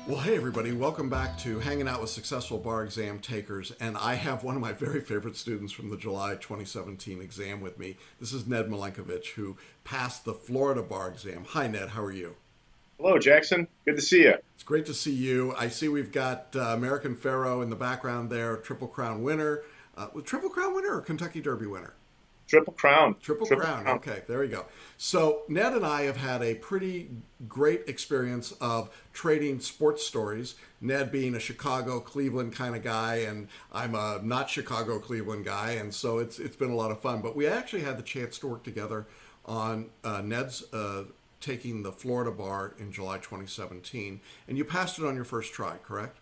Well, hey everybody, welcome back to Hanging Out with Successful Bar Exam Takers, and I have one of my very favorite students from the July 2017 exam with me. This is Ned Milenkovich, who passed the Florida bar exam. Hi Ned, how are you? Hello, Jackson. Good to see you. It's great to see you. I see we've got American Pharaoh in the background there, Triple Crown winner. Triple Crown winner or Kentucky Derby winner? Triple Crown. Triple Triple Crown. Crown. Okay, there we go. So Ned and I have had a pretty great experience of trading sports stories. Ned being a Chicago, Cleveland kind of guy, and I'm a not Chicago, Cleveland guy, and so it's been a lot of fun. But we actually had the chance to work together on Ned's taking the Florida bar in July 2017, and you passed it on your first try, correct?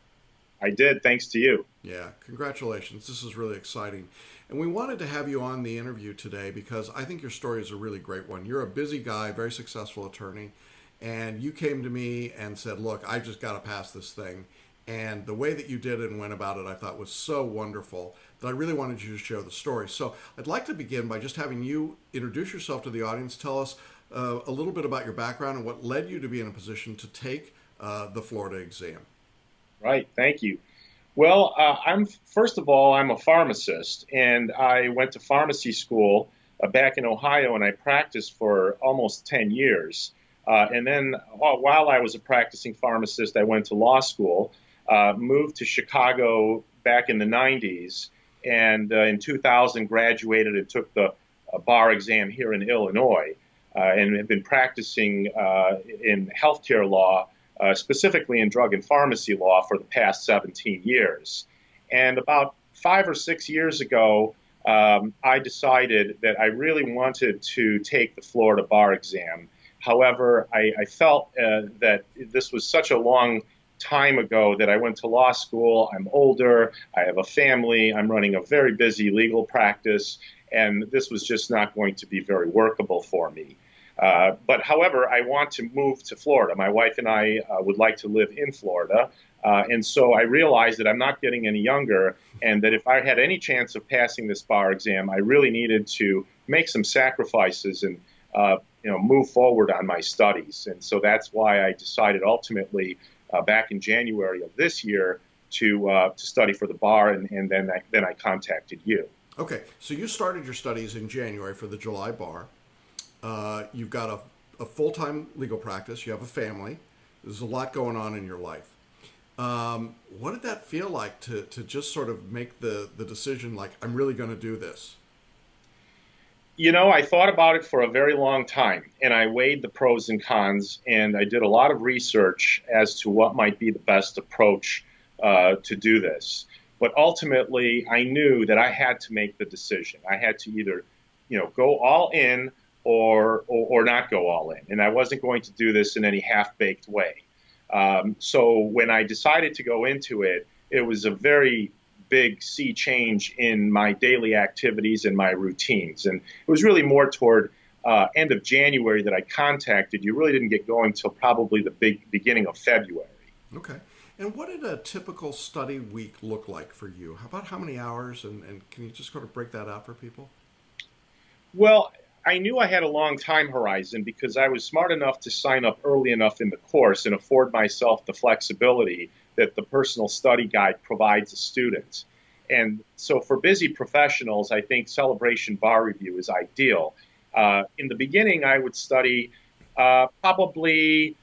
I did, thanks to you. Yeah, congratulations. This is really exciting. And we wanted to have you on the interview today because I think your story is a really great one. You're a busy guy, very successful attorney, and you came to me and said, look, I just got to pass this thing. And the way that you did it and went about it, I thought was so wonderful that I really wanted you to share the story. So I'd like to begin by just having you introduce yourself to the audience, tell us a little bit about your background and what led you to be in a position to take the Florida exam. Right, thank you. Well, I'm first of all, I'm a pharmacist, and I went to pharmacy school back in Ohio, and I practiced for almost 10 years. And then while I was a practicing pharmacist, I went to law school, moved to Chicago back in the 90s, and in 2000 graduated and took the bar exam here in Illinois, and have been practicing in healthcare law, specifically in drug and pharmacy law, for the past 17 years. And about 5 or 6 years ago, I decided that I really wanted to take the Florida bar exam. However, I felt that this was such a long time ago that I went to law school. I'm older, I have a family, I'm running a very busy legal practice, and this was just not going to be very workable for me. But however, I want to move to Florida. My wife and I would like to live in Florida. And so I realized that I'm not getting any younger, and that if I had any chance of passing this bar exam, I really needed to make some sacrifices and move forward on my studies. And so that's why I decided ultimately back in January of this year to study for the bar, and then I contacted you. Okay, so you started your studies in January for the July bar. You've got a full-time legal practice. You have a family. There's a lot going on in your life. What did that feel like to just sort of make the decision, like, I'm really going to do this? You know, I thought about it for a very long time, and I weighed the pros and cons, and I did a lot of research as to what might be the best approach to do this. But ultimately, I knew that I had to make the decision. I had to either, go all in or not go all in, and I wasn't going to do this in any half-baked way. So when I decided to go into it, it was a very big sea change in my daily activities and my routines. And it was really more toward end of January that I contacted you. Really didn't get going till probably the beginning of February. Okay. And what did a typical study week look like for you? How many hours? And can you just sort of break that out for people? Well, I knew I had a long time horizon because I was smart enough to sign up early enough in the course and afford myself the flexibility that the personal study guide provides a student. And so for busy professionals, I think Celebration Bar Review is ideal. In the beginning, I would study probably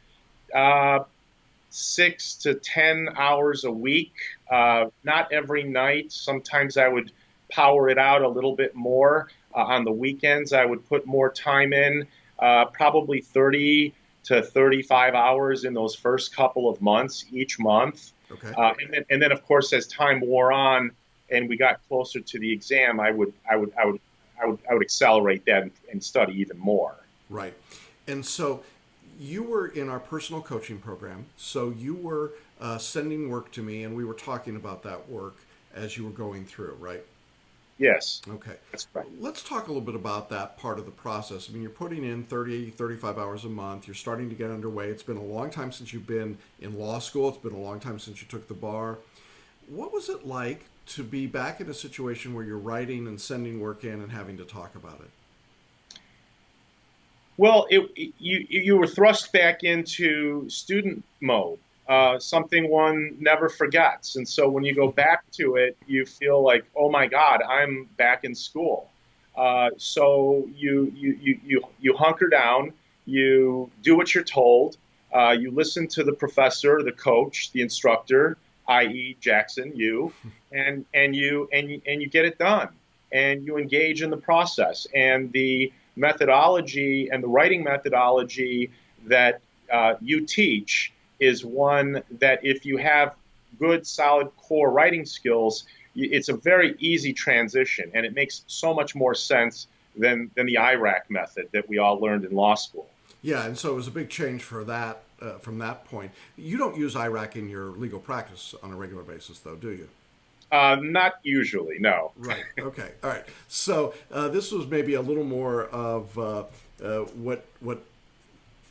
6 to 10 hours a week, not every night. Sometimes I would power it out a little bit more. On the weekends, I would put more time in, probably 30 to 35 hours in those first couple of months each month. Okay. And then, of course, as time wore on and we got closer to the exam, I would accelerate that and study even more. Right. And so you were in our personal coaching program. So you were sending work to me, and we were talking about that work as you were going through, right? Yes. Okay. That's right. Let's talk a little bit about that part of the process. I mean, you're putting in 30, 35 hours a month. You're starting to get underway. It's been a long time since you've been in law school. It's been a long time since you took the bar. What was it like to be back in a situation where you're writing and sending work in and having to talk about it? Well, you were thrust back into student mode. something one never forgets. And so when you go back to it, you feel like, oh my God, I'm back in school. So you hunker down, you do what you're told, you listen to the professor, the coach, the instructor, i.e., Jackson, you, and you get it done, and you engage in the process and the methodology and the writing methodology that you teach is one that if you have good, solid core writing skills, it's a very easy transition, and it makes so much more sense than the IRAC method that we all learned in law school. Yeah, and so it was a big change for that from that point. You don't use IRAC in your legal practice on a regular basis, though, do you? Not usually, no. Right. Okay. All right. So this was maybe a little more of what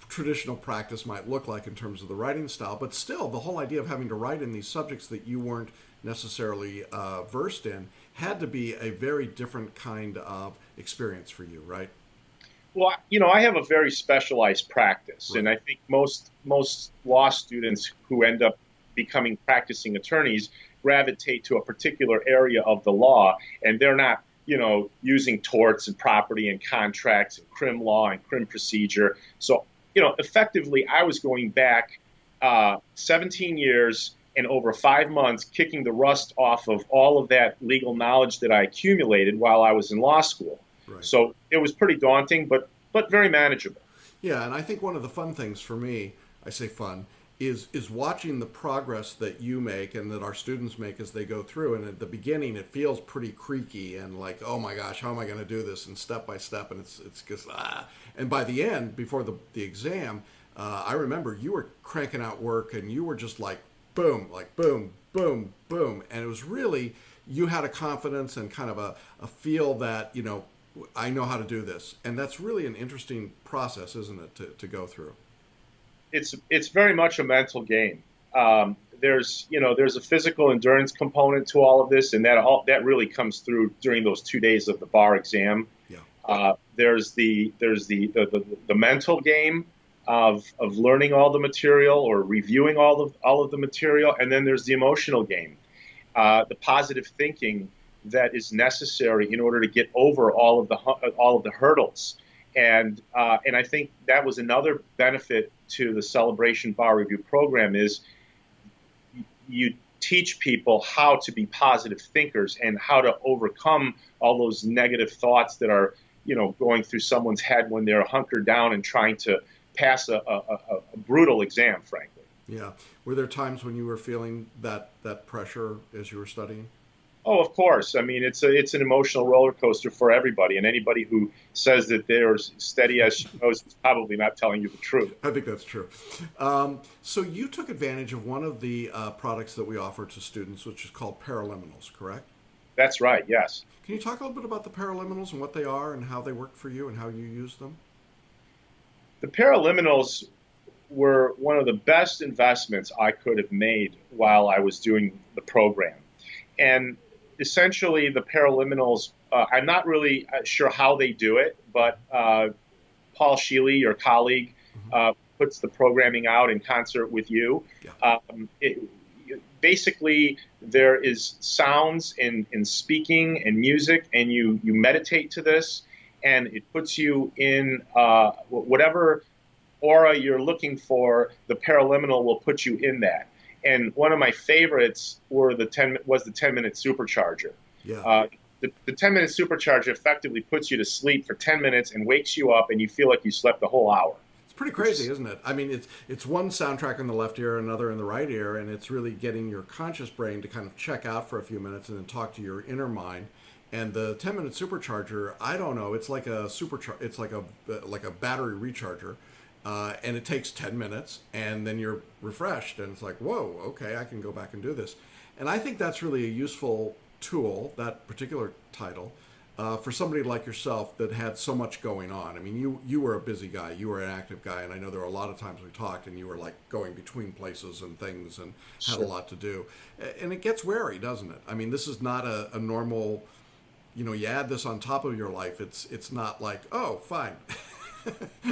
traditional practice might look like in terms of the writing style, but still, the whole idea of having to write in these subjects that you weren't necessarily versed in had to be a very different kind of experience for you, right? Well, I have a very specialized practice, Right. and I think most law students who end up becoming practicing attorneys gravitate to a particular area of the law, and they're not, using torts and property and contracts and crim law and crim procedure. So, effectively, I was going back 17 years and over 5 months, kicking the rust off of all of that legal knowledge that I accumulated while I was in law school. Right. So it was pretty daunting, but very manageable. Yeah, and I think one of the fun things for me, I say fun, is watching the progress that you make and that our students make as they go through. And at the beginning, it feels pretty creaky and like, oh my gosh, how am I going to do this? And step by step, and it's just ah. And by the end, before the exam, I remember you were cranking out work, and you were just like boom, boom, boom, and it was really you had a confidence and kind of a feel that I know how to do this, and that's really an interesting process, isn't it, to go through? It's very much a mental game. There's a physical endurance component to all of this, and that really comes through during those 2 days of the bar exam. Yeah. There's the mental game of learning all the material or reviewing all of the material, and then there's the emotional game, the positive thinking that is necessary in order to get over all of the hurdles. And I think that was another benefit to the Celebration Bar Review program is you teach people how to be positive thinkers and how to overcome all those negative thoughts that are going through someone's head when they're hunkered down and trying to pass a brutal exam, frankly. Yeah. Were there times when you were feeling that pressure as you were studying? Oh, of course. I mean, it's an emotional roller coaster for everybody, and anybody who says that they're steady as she goes is probably not telling you the truth. I think that's true. So you took advantage of one of the products that we offer to students, which is called paraliminals, correct? That's right. Yes. Can you talk a little bit about the paraliminals and what they are and how they work for you and how you use them? The paraliminals were one of the best investments I could have made while I was doing the program. And essentially, the paraliminals, I'm not really sure how they do it, but Paul Sheely, your colleague, puts the programming out in concert with you. Yeah. Basically, there is sounds in speaking and music, and you meditate to this, and it puts you in whatever aura you're looking for. The paraliminal will put you in that. And one of my favorites was the 10-minute Supercharger. Yeah. The 10-minute Supercharger effectively puts you to sleep for 10 minutes and wakes you up, and you feel like you slept the whole hour. It's pretty crazy, isn't it? I mean, it's one soundtrack in the left ear, another in the right ear, and it's really getting your conscious brain to kind of check out for a few minutes and then talk to your inner mind. And the 10-minute Supercharger, I don't know, it's like it's like a battery recharger. And it takes 10 minutes, and then you're refreshed, and it's like, whoa, okay, I can go back and do this. And I think that's really a useful tool, that particular title, for somebody like yourself that had so much going on. I mean, you were a busy guy, you were an active guy, and I know there were a lot of times we talked, and you were like going between places and things and had a lot to do. And it gets wary, doesn't it? I mean, this is not a normal, you add this on top of your life, it's not like, oh, fine.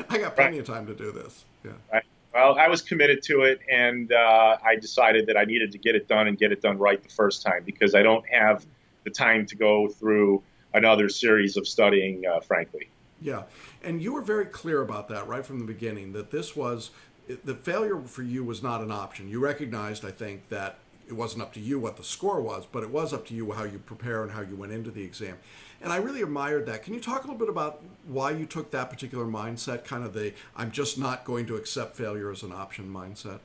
I got plenty of time to do this. Yeah. Right. Well, I was committed to it, and I decided that I needed to get it done and get it done right the first time because I don't have the time to go through another series of studying, frankly. Yeah, and you were very clear about that right from the beginning, that this was the failure for you was not an option. You recognized, I think, that it wasn't up to you what the score was, but it was up to you how you prepare and how you went into the exam. And I really admired that. Can you talk a little bit about why you took that particular mindset, kind of the I'm just not going to accept failure as an option mindset?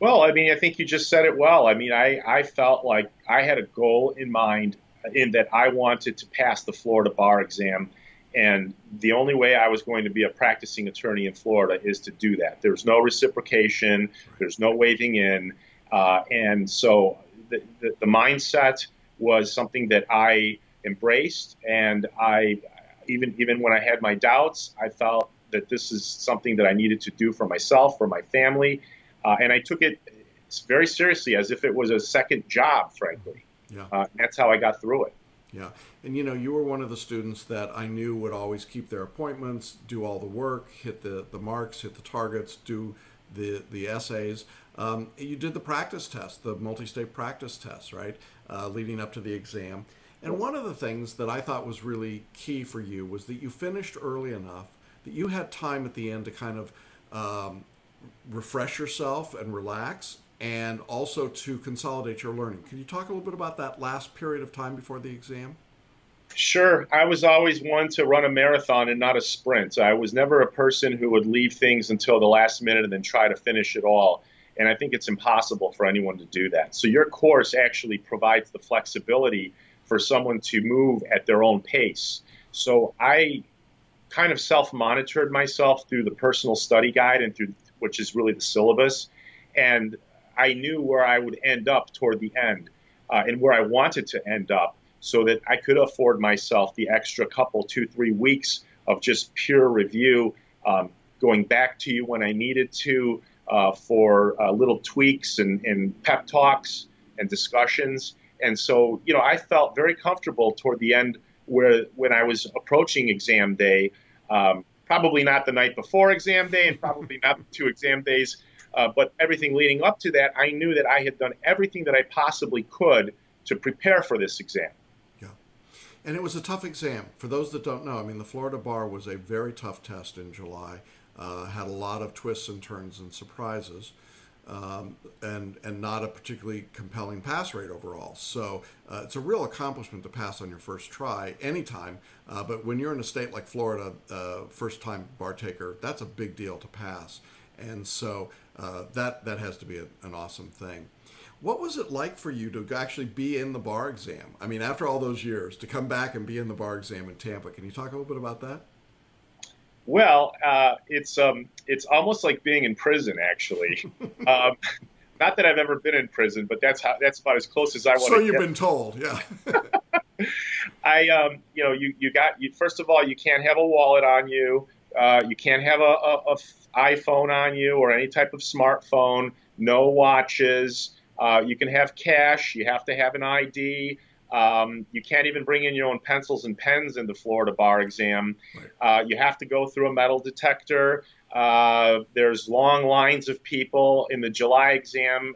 Well, I mean, I think you just said it well. I mean, I felt like I had a goal in mind in that I wanted to pass the Florida bar exam. And the only way I was going to be a practicing attorney in Florida is to do that. There's no reciprocation, there's no waving in. And so the mindset was something that I embraced. And even when I had my doubts, I felt that this is something that I needed to do for myself, for my family. And I took it very seriously as if it was a second job, frankly. Yeah. That's how I got through it. Yeah. And you were one of the students that I knew would always keep their appointments, do all the work, hit the marks, hit the targets, do the essays. You did the practice test, the multi-state practice test, right? Leading up to the exam. And one of the things that I thought was really key for you was that you finished early enough that you had time at the end to kind of refresh yourself and relax, and also to consolidate your learning. Can you talk a little bit about that last period of time before the exam? Sure. I was always one to run a marathon and not a sprint. I was never a person who would leave things until the last minute and then try to finish it all. And I think it's impossible for anyone to do that. So your course actually provides the flexibility for someone to move at their own pace. So I kind of self-monitored myself through the personal study guide and through which is really the syllabus. And I knew where I would end up toward the end and where I wanted to end up so that I could afford myself the extra couple, 2, 3 weeks of just pure review, going back to you when I needed to for little tweaks and pep talks and discussions. And so, I felt very comfortable toward the end when I was approaching exam day, probably not the night before exam day and probably not the 2 exam days, but everything leading up to that, I knew that I had done everything that I possibly could to prepare for this exam. Yeah. And it was a tough exam. For those that don't know, I mean, the Florida bar was a very tough test in July, had a lot of twists and turns and surprises. And not a particularly compelling pass rate overall. So it's a real accomplishment to pass on your first try anytime. But when you're in a state like Florida, first-time bar taker, that's a big deal to pass. And so that has to be an awesome thing. What was it like for you to actually be in the bar exam? I mean, after all those years, to come back and be in the bar exam in Tampa. Can you talk a little bit about that? Well, it's almost like being in prison, actually. Not that I've ever been in prison, but that's about as close as I want to get. So you've been told, yeah. First of all, you can't have a wallet on you. You can't have a iPhone on you or any type of smartphone. No watches. You can have cash. You have to have an ID. You can't even bring in your own pencils and pens in the Florida bar exam. Right. You have to go through a metal detector. There's long lines of people in the July exam.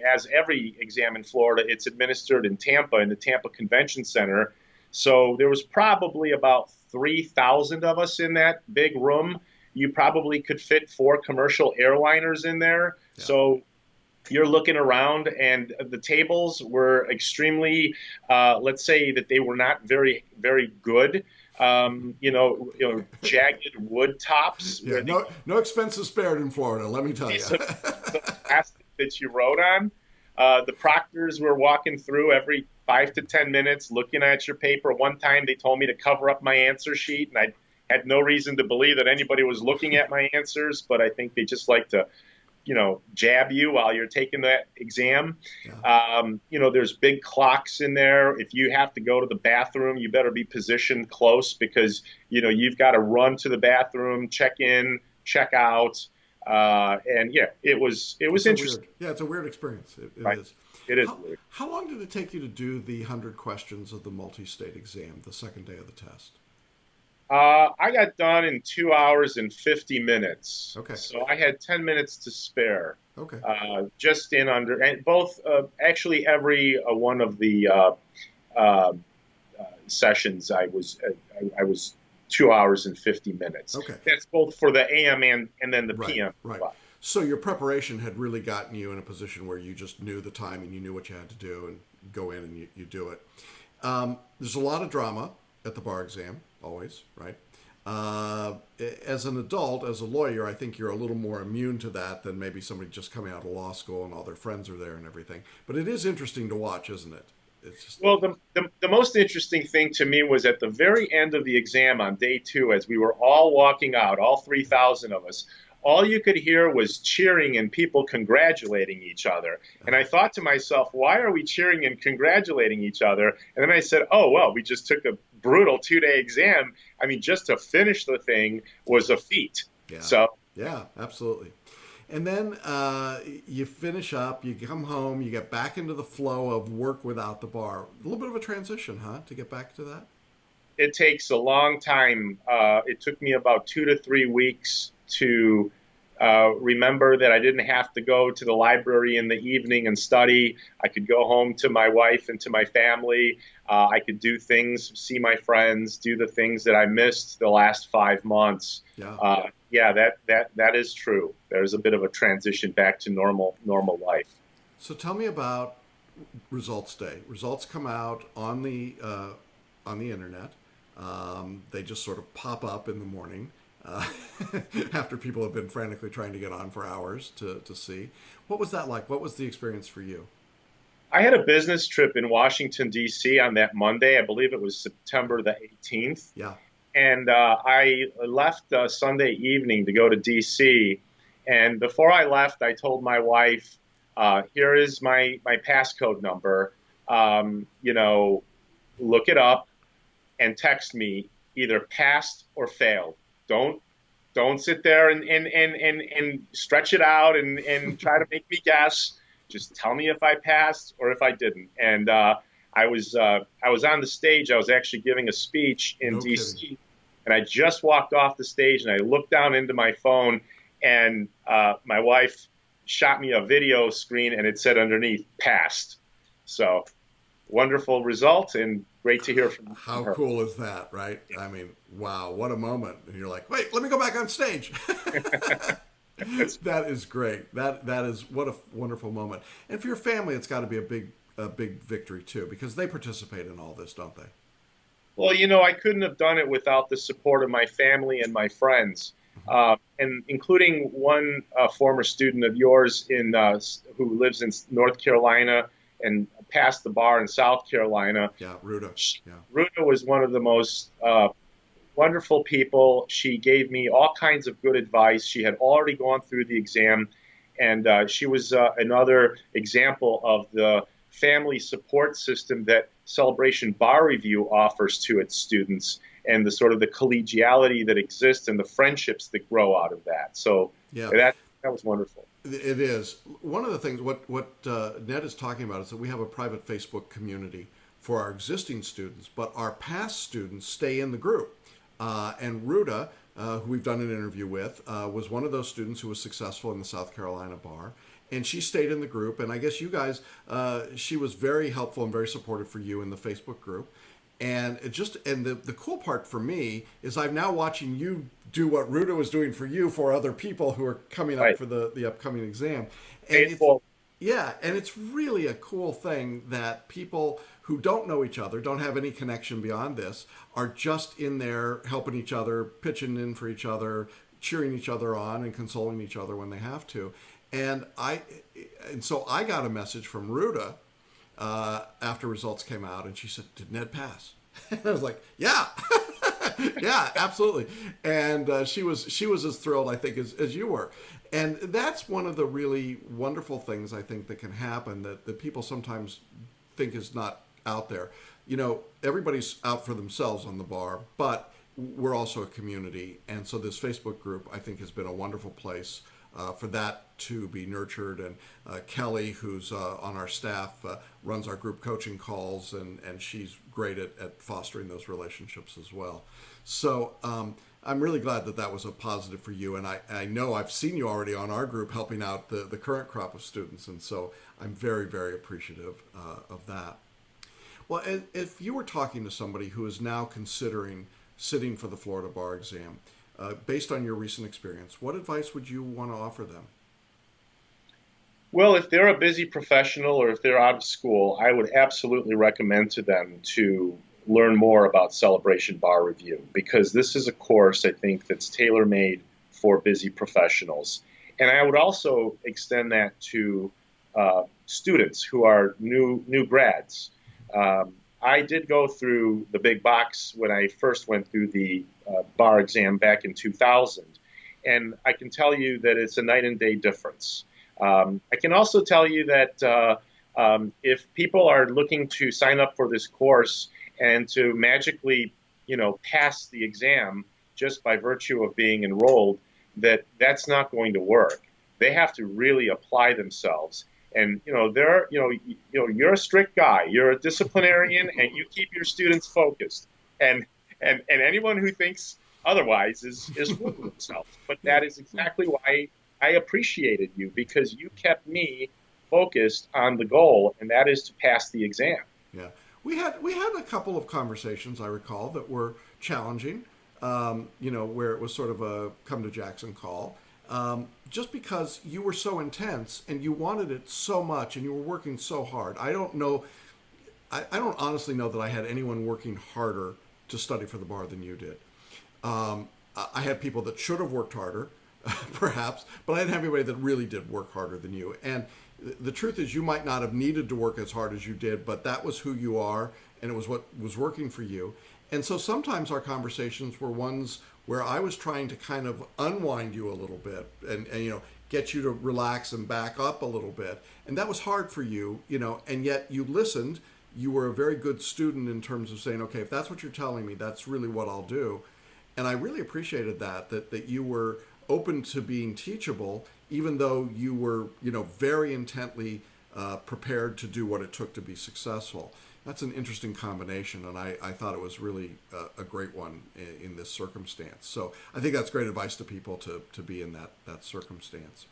As every exam in Florida, it's administered in Tampa, in the Tampa Convention Center. So there was probably about 3,000 of us in that big room. You probably could fit 4 commercial airliners in there. Yeah. So you're looking around, and the tables were extremely, let's say that they were not very, very good. Jagged wood tops. Yeah, no expenses spared in Florida, let me tell you. The plastic that you wrote on. The proctors were walking through every 5 to 10 minutes, looking at your paper. One time they told me to cover up my answer sheet, and I had no reason to believe that anybody was looking at my answers, but I think they just like to jab you while you're taking that exam. Yeah. There's big clocks in there. If you have to go to the bathroom, you better be positioned close because, you've got to run to the bathroom, check in, check out. It was interesting. It's a weird experience. It right. is. It is. How long did it take you to do the 100 questions of the multi-state exam, the second day of the test? I got done in 2 hours and 50 minutes. Okay. So I had 10 minutes to spare. Okay. Just in under, and both, actually, every one of the uh, sessions, I was 2 hours and 50 minutes. Okay. That's both for the AM and then the Right. PM. Right. So your preparation had really gotten you in a position where you just knew the time and you knew what you had to do and go in and you do it. There's a lot of drama at the bar exam, always, right? Uh, as an adult, as a lawyer, I think you're a little more immune to that than maybe somebody just coming out of law school and all their friends are there and everything. But it is interesting to watch, isn't it? It's just Well, the most interesting thing to me was at the very end of the exam on day two, as we were all walking out, all 3,000 of us, all you could hear was cheering and people congratulating each other. And I thought to myself, why are we cheering and congratulating each other? And then I said, oh, well, we just took a brutal 2-day exam. I mean, just to finish the thing was a feat. yeah, So yeah, absolutely. And then you finish up, you come home, you get back into the flow of work without the bar. A little bit of a transition, huh, to get back to that? it takes a long time. It took me about 2 to 3 weeks to remember that I didn't have to go to the library in the evening and study. I could go home to my wife and to my family. I could do things, see my friends, do the things that I missed the last 5 months. Yeah. Yeah, that is true. There's a bit of a transition back to normal life. So tell me about results day. Results come out on the internet. They just sort of pop up in the morning uh, after people have been frantically trying to get on for hours to see. What was that like? What was the experience for you? I had a business trip in Washington, D.C. on that Monday. I believe it was September the 18th. Yeah. And I left Sunday evening to go to D.C. And before I left, I told my wife, here is my passcode number. Look it up and text me either passed or failed. Don't sit there and stretch it out and try to make me guess. Just tell me if I passed or if I didn't. And I was on the stage. I was actually giving a speech in No D.C. kidding. And I just walked off the stage and I looked down into my phone and my wife shot me a video screen and it said underneath passed. So wonderful result and great to hear from How her. cool is that, right? I mean, wow, what a moment. And you're like, wait, let me go back on stage. That is great. That is what a wonderful moment. And for your family, it's got to be a big victory too, because they participate in all this, don't they? Well, I couldn't have done it without the support of my family and my friends, and including one former student of yours who lives in North Carolina and passed the bar in South Carolina. Yeah, Ruta. Yeah. Ruta was one of the most wonderful people. She gave me all kinds of good advice. She had already gone through the exam, and she was another example of the family support system that Celebration Bar Review offers to its students, and the sort of the collegiality that exists and the friendships that grow out of that. So Yeah. that was wonderful. It is. One of the things, what Ned is talking about is that we have a private Facebook community for our existing students, but our past students stay in the group. And Ruta, who we've done an interview with, was one of those students who was successful in the South Carolina bar. And she stayed in the group. And I guess you guys, she was very helpful and very supportive for you in the Facebook group. And the cool part for me is I'm now watching you do what Ruta was doing for you for other people who are coming up Right. for the upcoming exam. And Faithful. and it's really a cool thing that people who don't know each other, don't have any connection beyond this, are just in there helping each other, pitching in for each other, cheering each other on, and consoling each other when they have to. And so I got a message from Ruta after results came out, and she said, "Did Ned pass?" And I was like, "Yeah." Yeah, absolutely. And she was as thrilled, I think, as you were. And that's one of the really wonderful things I think that can happen that people sometimes think is not out there. Everybody's out for themselves on the bar, but we're also a community. And so this Facebook group, I think, has been a wonderful place for that to be nurtured. And Kelly, who's on our staff, runs our group coaching calls, and she's great at fostering those relationships as well. So I'm really glad that that was a positive for you. And I know I've seen you already on our group helping out the current crop of students. And so I'm very, very appreciative of that. Well, if you were talking to somebody who is now considering sitting for the Florida bar exam, based on your recent experience, what advice would you want to offer them? Well, if they're a busy professional or if they're out of school, I would absolutely recommend to them to learn more about Celebration Bar Review, because this is a course, I think, that's tailor-made for busy professionals. And I would also extend that to students who are new grads. I did go through the big box when I first went through the bar exam back in 2000, and I can tell you that it's a night and day difference. I can also tell you that if people are looking to sign up for this course and to magically, pass the exam just by virtue of being enrolled, that's not going to work. They have to really apply themselves. And you're a strict guy. You're a disciplinarian, and you keep your students focused. And anyone who thinks otherwise is fooling themselves. But that is exactly why I appreciated you, because you kept me focused on the goal, and that is to pass the exam. Yeah, we had a couple of conversations, I recall, that were challenging. Where it was sort of a come to Jackson call. Just because you were so intense and you wanted it so much and you were working so hard. I don't honestly know that I had anyone working harder to study for the bar than you did. I had people that should have worked harder, perhaps, but I didn't have anybody that really did work harder than you. And the truth is, you might not have needed to work as hard as you did, but that was who you are, and it was what was working for you. And so sometimes our conversations were ones where I was trying to kind of unwind you a little bit and get you to relax and back up a little bit. And that was hard for you, and yet you listened. You were a very good student in terms of saying, okay, if that's what you're telling me, that's really what I'll do. And I really appreciated that you were open to being teachable, even though you were, very intently prepared to do what it took to be successful. That's an interesting combination, and I thought it was really a great one in this circumstance. So I think that's great advice to people to be in that circumstance.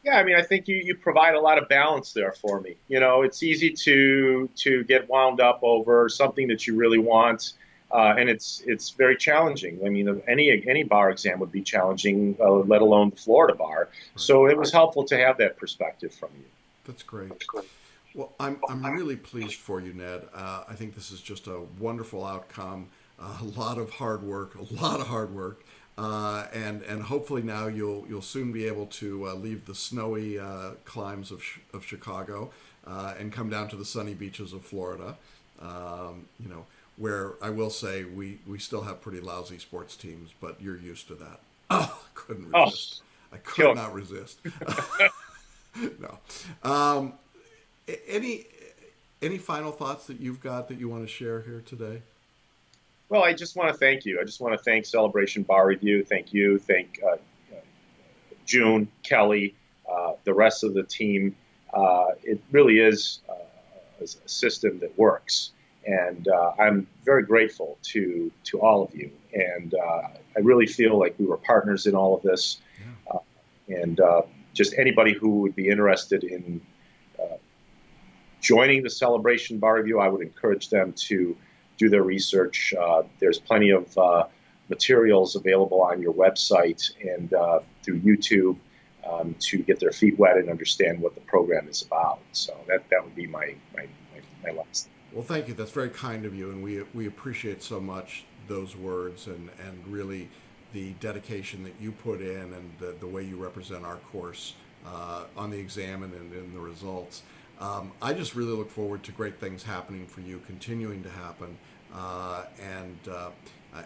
Yeah, I think you provide a lot of balance there for me. It's easy to get wound up over something that you really want, and it's very challenging. Any bar exam would be challenging, let alone the Florida bar. Right. So it was helpful to have that perspective from you. That's great. Well, I'm really pleased for you, Ned. I think this is just a wonderful outcome. A lot of hard work, and hopefully now you'll soon be able to leave the snowy climes of Chicago and come down to the sunny beaches of Florida. Where I will say we still have pretty lousy sports teams, but you're used to that. Oh, couldn't resist. I could not resist. No. Any final thoughts that you've got that you want to share here today? Well, I just want to thank you. I just want to thank Celebration Bar Review. Thank you. Thank June, Kelly, the rest of the team. It really is a system that works. And I'm very grateful to all of you. And I really feel like we were partners in all of this. Yeah. And just anybody who would be interested in joining the Celebration Bar Review, I would encourage them to do their research. There's plenty of materials available on your website and through YouTube to get their feet wet and understand what the program is about. So that would be my last thing. Well, thank you. That's very kind of you, and we appreciate so much those words and really the dedication that you put in and the way you represent our course on the exam and in the results. I just really look forward to great things happening for you, continuing to happen, and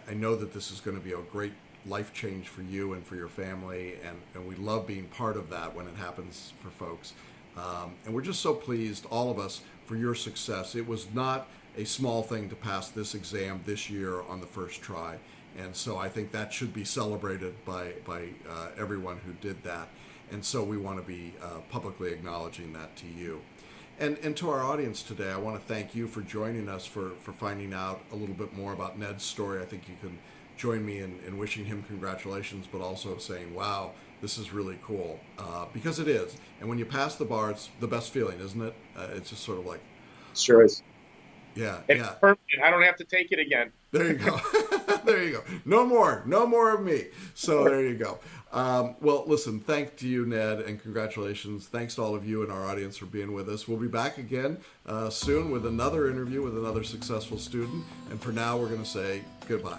I know that this is going to be a great life change for you and for your family, and we love being part of that when it happens for folks. And we're just so pleased, all of us, for your success. It was not a small thing to pass this exam this year on the first try, and so I think that should be celebrated by everyone who did that. And so we want to be publicly acknowledging that to you. And to our audience today, I want to thank you for joining us, for finding out a little bit more about Ned's story. I think you can join me in wishing him congratulations, but also saying, wow, this is really cool, because it is. And when you pass the bar, it's the best feeling, isn't it? It's just sort of like, Sure is. yeah, It's yeah. perfect. I don't have to take it again. There you go. There you go. No more of me. So there you go. Well, listen, thank to you, Ned, and congratulations. Thanks to all of you in our audience for being with us. We'll be back again soon with another interview with another successful student. And for now, we're going to say goodbye.